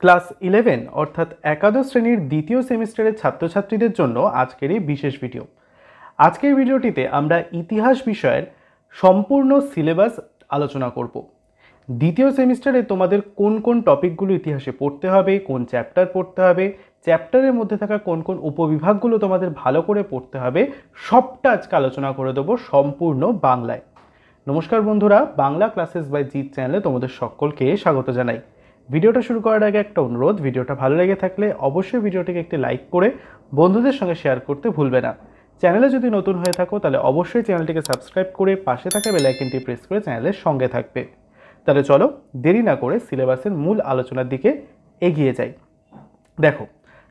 Class 11 অর্থাৎ একাদশ শ্রেণীর দ্বিতীয় সেমিস্টারের ছাত্রছাত্রীদের জন্য আজকের এই বিশেষ ভিডিও। আজকের ভিডিওটিতে আমরা ইতিহাস বিষয়ের সম্পূর্ণ সিলেবাস আলোচনা করব। দ্বিতীয় সেমিস্টারে তোমাদের কোন কোন টপিকগুলো ইতিহাসে পড়তে হবে, কোন চ্যাপ্টার পড়তে হবে, চ্যাপ্টারের মধ্যে থাকা কোন কোন উপবিভাগগুলো তোমাদের ভালো করে পড়তে হবে, সবটা আজকে আলোচনা করে দেবো সম্পূর্ণ বাংলায়। নমস্কার বন্ধুরা, বাংলা ক্লাসেস বাই জিৎ চ্যানেলে তোমাদের সকলকে স্বাগত জানাই। ভিডিওটা শুরু করার আগে একটা অনুরোধ, ভিডিওটা ভালো লেগে থাকলে অবশ্যই ভিডিওটিকে একটি লাইক করে বন্ধুদের সঙ্গে শেয়ার করতে ভুলবে না। চ্যানেলে যদি নতুন হয়ে থাকো তাহলে অবশ্যই চ্যানেলটিকে সাবস্ক্রাইব করে পাশে থাকা বেল আইকনটি প্রেস করে চ্যানেলের সঙ্গে থাকবে। তাহলে চলো দেরি না করে সিলেবাসের মূল আলোচনার দিকে এগিয়ে যাই। দেখো,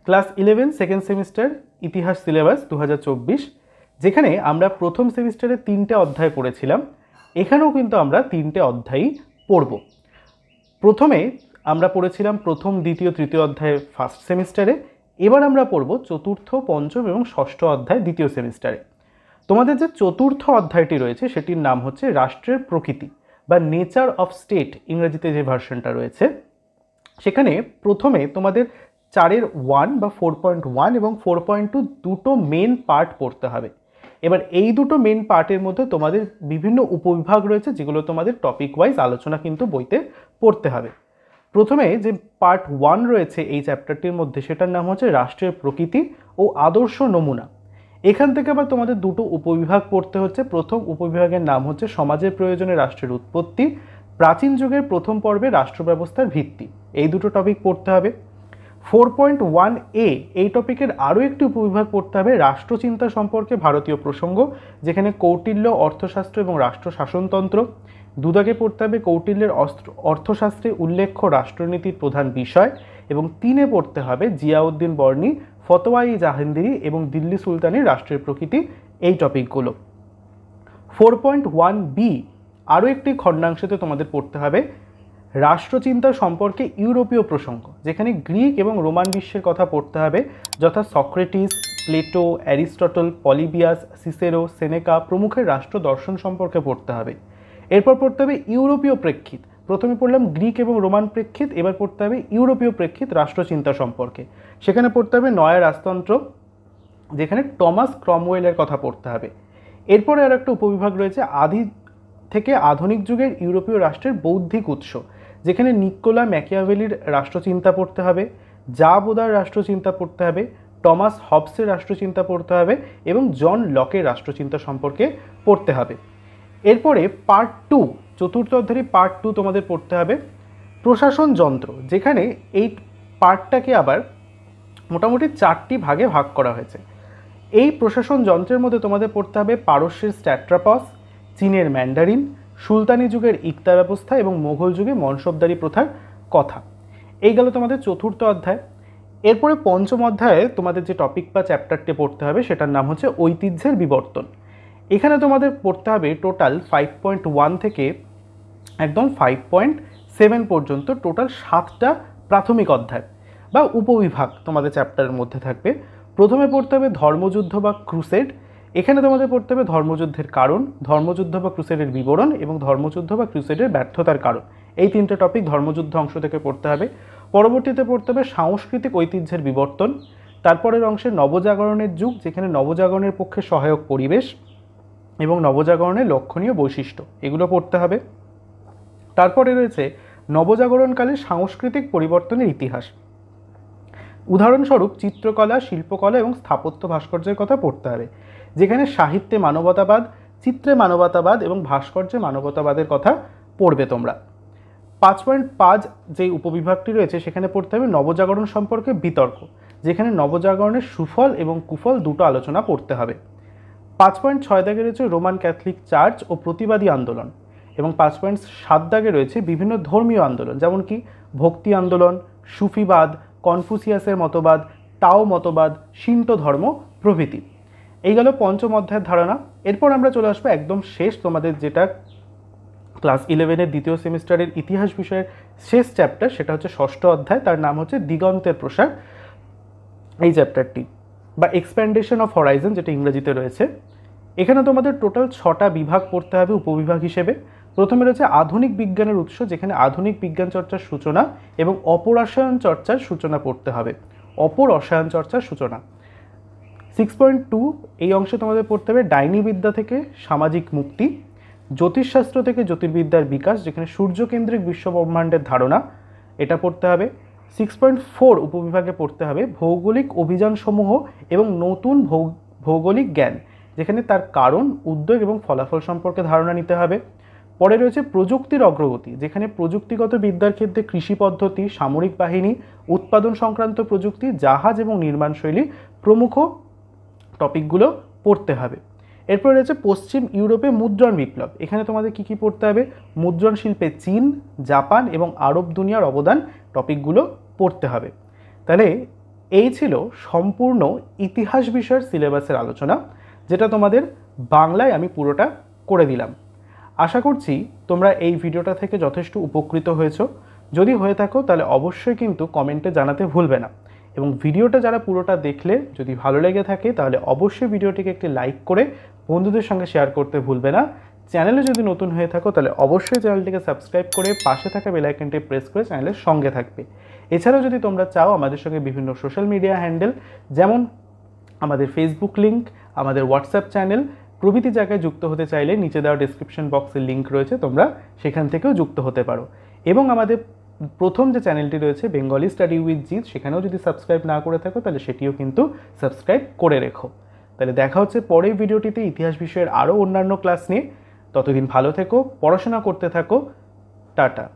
ক্লাস 11 সেকেন্ড সেমিস্টার ইতিহাস সিলেবাস 2024, যেখানে আমরা প্রথম সেমিস্টারে 3টে অধ্যায় পড়েছিলাম, এখানেও কিন্তু আমরা 3টে অধ্যায়ই পড়ব। প্রথমে আমরা পড়েছিলাম প্রথম, দ্বিতীয়, তৃতীয় অধ্যায় ফার্স্ট সেমিস্টারে। এবার আমরা পড়ব চতুর্থ, পঞ্চম এবং ষষ্ঠ অধ্যায় দ্বিতীয় সেমিস্টারে। তোমাদের যে চতুর্থ অধ্যায়টি রয়েছে সেটির নাম হচ্ছে রাষ্ট্রের প্রকৃতি বা নেচার অফ স্টেট, ইংরেজিতে যে ভার্সনটা রয়েছে। সেখানে প্রথমে তোমাদের 4-এর 1 বা 4.1 এবং 4.2 দুটো মেন পার্ট পড়তে হবে। এবার এই দুটো মেন পার্টের মধ্যে তোমাদের বিভিন্ন উপবিভাগ রয়েছে, যেগুলো তোমাদের টপিক ওয়াইজ আলোচনা কিন্তু বইতে পড়তে হবে। প্রথমে যে পার্ট 1 রয়েছে এই চ্যাপ্টারটির মধ্যে, সেটার নাম হচ্ছে রাষ্ট্রের প্রকৃতি ও আদর্শ নমুনা। এখান থেকে আবার তোমাদের দুটো উপবিভাগ পড়তে হচ্ছে। প্রথম উপবিভাগের নাম হচ্ছে সমাজের প্রয়োজনে রাষ্ট্রের উৎপত্তি, প্রাচীন যুগের প্রথম পর্বে রাষ্ট্র ব্যবস্থার ভিত্তি। এই দুটো টপিক পড়তে হবে। 4.1a এই টপিকের আরও একটি উপবিভাগ পড়তে হবে রাষ্ট্রচিন্তা সম্পর্কে ভারতীয় প্রসঙ্গ, যেখানে কৌটিল্য, অর্থশাস্ত্র এবং রাষ্ট্র শাসনতন্ত্র। দুদাকে পড়তে হবে কৌটিল্যের অর্থশাস্ত্রে উল্লেখ্য রাষ্ট্রনীতির প্রধান বিষয়, এবং 3-এ পড়তে হবে জিয়াউদ্দিন বর্ণী, ফতোয়া-ই জাহাঙ্গীরি এবং দিল্লি সুলতানির রাষ্ট্রের প্রকৃতি, এই টপিকগুলো। 4.1b আরও একটি খণ্ডাংশতে তোমাদের পড়তে হবে রাষ্ট্রচিন্তা সম্পর্কে ইউরোপীয় প্রসঙ্গ, যেখানে গ্রিক এবং রোমান বিশ্বের কথা পড়তে হবে, যথা সক্রেটিস, প্লেটো, অ্যারিস্টটল, পলিবিয়াস, সিসেরো, সেনেকা প্রমুখের রাষ্ট্র দর্শন সম্পর্কে পড়তে হবে। এরপর পড়তে হবে ইউরোপীয় প্রেক্ষিত। প্রথমে পড়লাম গ্রিক এবং রোমান প্রেক্ষিত, এবার পড়তে হবে ইউরোপীয় প্রেক্ষিত রাষ্ট্রচিন্তা সম্পর্কে। সেখানে পড়তে হবে নয়া রাজতন্ত্র, যেখানে টমাস ক্রমওয়েলের কথা পড়তে হবে। এরপরে আর একটা উপবিভাগ রয়েছে আদি থেকে আধুনিক যুগের ইউরোপীয় রাষ্ট্রের বৌদ্ধিক উৎস, যেখানে নিকোলা ম্যাকিয়াভেলির রাষ্ট্রচিন্তা পড়তে হবে, জাবোদার রাষ্ট্রচিন্তা পড়তে হবে, টমাস হবসের রাষ্ট্রচিন্তা পড়তে হবে এবং জন লকের রাষ্ট্রচিন্তা সম্পর্কে পড়তে হবে। এরপরে পার্ট 2, চতুর্থ অধ্যায়ের পার্ট 2 তোমাদের পড়তে হবে প্রশাসন যন্ত্র, যেখানে এই পার্টটাকে আবার মোটামুটি 4টি ভাগে ভাগ করা হয়েছে। এই প্রশাসন যন্ত্রের মধ্যে তোমাদের পড়তে হবে পারস্যের স্ট্যাট্রাপস, চীনের ম্যান্ডারিন, সুলতানি যুগের ইকতা ব্যবস্থা এবং মোগল যুগে মনসবদারি প্রথার কথা। এই গেল তোমাদের চতুর্থ অধ্যায়। এরপরে পঞ্চম অধ্যায়ে তোমাদের যে টপিক বা চ্যাপ্টারটি পড়তে হবে সেটার নাম হচ্ছে ঐতিহ্যের বিবর্তন। এখানে তোমাদের পড়তে হবে টোটাল 5.1 থেকে একদম 5.7 পর্যন্ত টোটাল 7টা প্রাথমিক অধ্যায় বা উপবিভাগ তোমাদের চ্যাপ্টারের মধ্যে থাকবে। প্রথমে পড়তে হবে ধর্মযুদ্ধ বা ক্রুসেড। এখানে তোমাদের পড়তে হবে ধর্মযুদ্ধের কারণ, ধর্মযুদ্ধ বা ক্রুসেডের বিবরণ এবং ধর্মযুদ্ধ বা ক্রুসেডের ব্যর্থতার কারণ। এই 3টে টপিক ধর্মযুদ্ধ অংশ থেকে পড়তে হবে। পরবর্তীতে পড়তে হবে সাংস্কৃতিক ঐতিহ্যের বিবর্তন। তারপরের অংশে নবজাগরণের যুগ, যেখানে নবজাগরণের পক্ষে সহায়ক পরিবেশ এবং নবজাগরণের লক্ষণীয় বৈশিষ্ট্য, এগুলো পড়তে হবে। তারপরে রয়েছে নবজাগরণকালে সাংস্কৃতিক পরিবর্তনের ইতিহাস। উদাহরণস্বরূপ চিত্রকলা, শিল্পকলা এবং স্থাপত্য ভাস্কর্যের কথা পড়তে হবে, যেখানে সাহিত্যে মানবতাবাদ, চিত্রে মানবতাবাদ এবং ভাস্কর্যে মানবতাবাদের কথা পড়বে তোমরা। 5.5 যে উপবিভাগটি রয়েছে সেখানে পড়তে হবে নবজাগরণ সম্পর্কে বিতর্ক, যেখানে নবজাগরণের সুফল এবং কুফল দুটো আলোচনা পড়তে হবে। 5.6 দাগে রয়েছে রোমান ক্যাথলিক চার্চ ও প্রতিবাদী আন্দোলন, এবং 5.7 দাগে রয়েছে বিভিন্ন ধর্মীয় আন্দোলন, যেমন কি ভক্তি আন্দোলন, সুফিবাদ, কনফুসিয়াসের মতবাদ, তাও মতবাদ, শিন্টো ধর্ম প্রভৃতি। এই গেল পঞ্চম অধ্যায়ের ধারণা। এরপর আমরা চলে আসবো একদম শেষ, তোমাদের যেটা ক্লাস 11-এর দ্বিতীয় সেমিস্টারের ইতিহাস বিষয়ের শেষ চ্যাপ্টার, সেটা হচ্ছে ষষ্ঠ অধ্যায়, তার নাম হচ্ছে দিগন্তের প্রসার। এই চ্যাপ্টারটি বা এক্সপ্যান্ডেশন অফ হরাইজন, যেটা ইংরেজিতে রয়েছে। এখানে তোমাদের টোটাল 6টা বিভাগ পড়তে হবে উপবিভাগ হিসেবে। প্রথমে রয়েছে আধুনিক বিজ্ঞানের উৎস, যেখানে আধুনিক বিজ্ঞান চর্চার সূচনা এবং অপরসায়ন চর্চার সূচনা পড়তে হবে। অপরসায়ন চর্চার সূচনা। 6.2 এই অংশে তোমাদের পড়তে হবে ডাইনিবিদ্যা থেকে সামাজিক মুক্তি, জ্যোতিষশাস্ত্র থেকে জ্যোতির্বিদ্যার বিকাশ, যেখানে সূর্যকেন্দ্রিক বিশ্বব্রহ্মাণ্ডের ধারণা, এটা পড়তে হবে। 6.4 উপবিভাগে পড়তে হবে ভৌগোলিক অভিযানসমূহ এবং নতুন ভৌগোলিক জ্ঞান, যেখানে তার কারণ, উদ্যোগ এবং ফলাফল সম্পর্কে ধারণা নিতে হবে। পরে রয়েছে প্রযুক্তির অগ্রগতি, যেখানে প্রযুক্তিগত বিদ্যার ক্ষেত্রে কৃষি পদ্ধতি, সামরিক বাহিনী, উৎপাদন সংক্রান্ত প্রযুক্তি, জাহাজ এবং নির্মাণশৈলী প্রমুখ টপিকগুলো পড়তে হবে। এরপর রয়েছে পশ্চিম ইউরোপে মুদ্রণ বিপ্লব। এখানে তোমাদের কি কি পড়তে হবে? মুদ্রণ শিল্পে চীন, জাপান এবং আরব দুনিয়ার অবদান টপিকগুলো পড়তে হবে। তাহলে এই ছিল সম্পূর্ণ ইতিহাস বিষয়ের সিলেবাসের আলোচনা, যেটা তোমাদের বাংলায় আমি পুরোটা করে দিলাম। আশা করছি তোমরা এই ভিডিওটা থেকে যথেষ্ট উপকৃত হয়েছো। যদি হয়ে থাকো তাহলে অবশ্যই কিন্তু কমেন্টে জানাতে ভুলবে না, এবং ভিডিওটা যারা পুরোটা দেখলে যদি ভালো লেগে থাকে তাহলে অবশ্যই ভিডিওটিকে একটি লাইক করে বন্ধুদের সঙ্গে শেয়ার করতে ভুলবে না। চ্যানেলে যদি নতুন হয়ে থাকো তাহলে অবশ্যই চ্যানেলটিকে সাবস্ক্রাইব করে পাশে থাকা বেল আইকনটি প্রেস করে চ্যানেলের সঙ্গে থাকবে। এছাড়াও যদি তোমরা চাও আমাদের সঙ্গে বিভিন্ন সোশ্যাল মিডিয়া হ্যান্ডেল, যেমন আমাদের ফেসবুক লিঙ্ক, আমাদের হোয়াটসঅ্যাপ চ্যানেল প্রভৃতি জায়গায় যুক্ত হতে চাইলে নিচে দেওয়া ডেসক্রিপশন বক্সের লিঙ্ক রয়েছে, তোমরা সেখান থেকেও যুক্ত হতে পারো। এবং আমাদের প্রথম যে চ্যানেলটি রয়েছে বেঙ্গলি স্টাডি উইথ জিৎ, সেখানেও যদি সাবস্ক্রাইব না করে থাকো তাহলে সেটিও কিন্তু সাবস্ক্রাইব করে রেখো। তাহলে দেখা হচ্ছে পরের ভিডিওটিতে ইতিহাস বিষয়ের আরও অন্যান্য ক্লাস নিয়ে। ততদিন ভালো থেকো, পড়াশোনা করতে থাকো। টাটা।